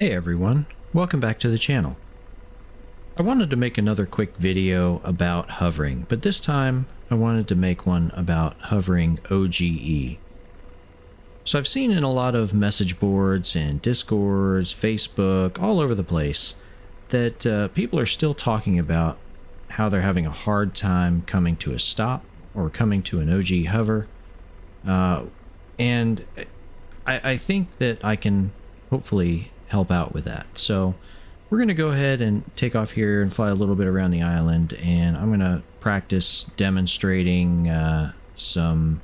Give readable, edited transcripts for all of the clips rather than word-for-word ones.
Hey everyone, welcome back to the channel. I wanted to make another quick video about hovering, but this time I wanted to make one about hovering OGE. So I've seen in a lot of message boards and Discords, Facebook, all over the place, that people are still talking about how they're having a hard time coming to a stop or coming to an OGE hover. And I think that I can hopefully help out with that. So we're going to go ahead and take off here and fly a little bit around the island, and I'm going to practice demonstrating some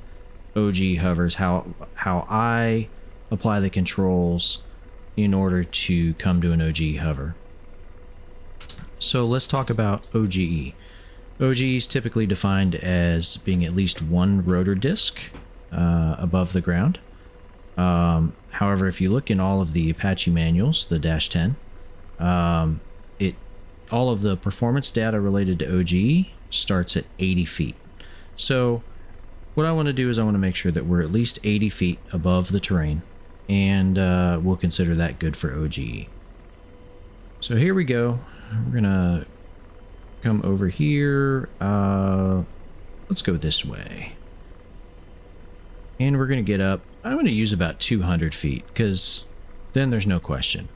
OGE hovers, how I apply the controls in order to come to an OGE hover. So let's talk about OGE. OGE is typically defined as being at least one rotor disc above the ground. However, if you look in all of the Apache manuals, the -10, all of the performance data related to OGE starts at 80 feet. So what I want to do is I want to make sure that we're at least 80 feet above the terrain, and we'll consider that good for OGE. So here we go. We're gonna come over here. Let's go this way. And we're going to get up. I'm going to use about 200 feet because then there's no question.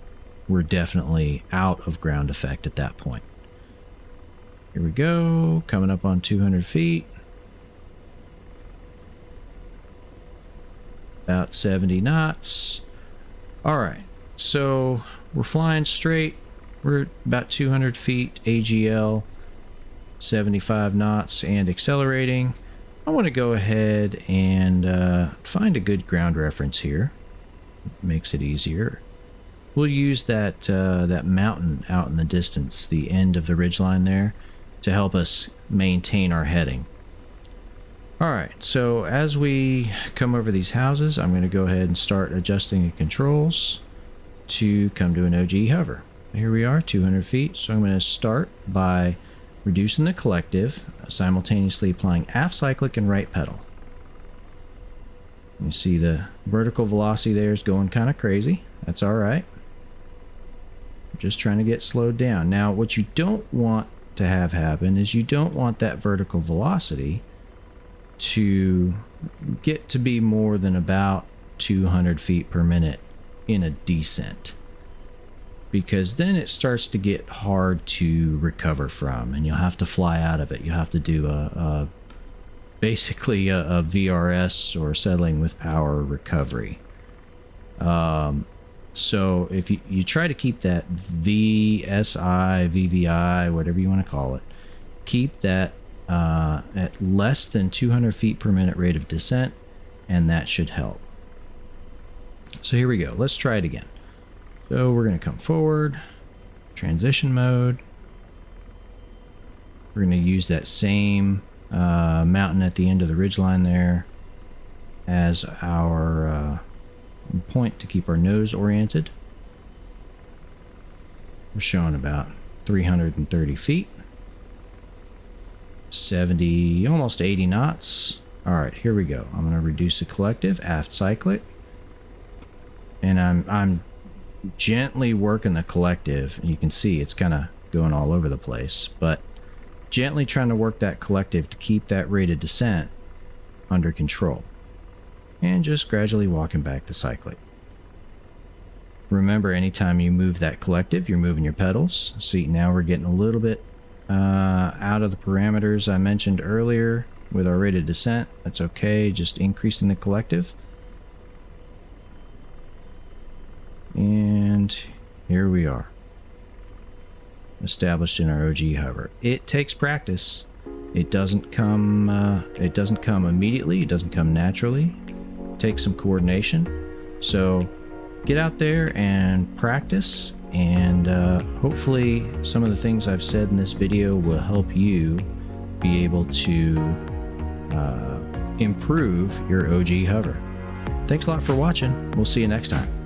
We're definitely out of ground effect at that point. Here we go. Coming up on 200 feet. About 70 knots. All right. So we're flying straight. We're about 200 feet AGL, 75 knots, and accelerating. I want to go ahead and find a good ground reference here. Makes it easier. We'll use that that mountain out in the distance, the end of the ridgeline there, to help us maintain our heading. All right, so as we come over these houses, I'm going to go ahead and start adjusting the controls to come to an OGE hover. Here we are, 200 feet. So I'm going to start by reducing the collective, simultaneously applying aft cyclic and right pedal. You see the vertical velocity there is going kind of crazy. That's all right. Just trying to get slowed down. Now, what you don't want to have happen is you don't want that vertical velocity to get to be more than about 200 feet per minute in a descent, because then it starts to get hard to recover from, and you'll have to fly out of it. You'll have to do basically a VRS, or settling with power recovery. So if you try to keep that VSI, VVI, whatever you want to call it, keep that at less than 200 feet per minute rate of descent, and that should help. So here we go. Let's try it again. So we're going to come forward, transition mode. We're going to use that same mountain at the end of the ridgeline there as our point to keep our nose oriented. We're showing about 330 feet, 70, almost 80 knots. All right, here we go. I'm going to reduce the collective, aft cyclic, and I'm gently working the collective. You can see it's kind of going all over the place, but gently trying to work that collective to keep that rate of descent under control, and just gradually walking back the cyclic. Remember, anytime you move that collective, you're moving your pedals. See, now we're getting a little bit out of the parameters I mentioned earlier with our rate of descent. That's okay, just increasing the collective. And here we are, established in our OGE hover. It takes practice. It doesn't come immediately. It doesn't come naturally. It takes some coordination. So get out there and practice, and hopefully some of the things I've said in this video will help you be able to improve your OGE hover. Thanks a lot for watching. We'll see you next time.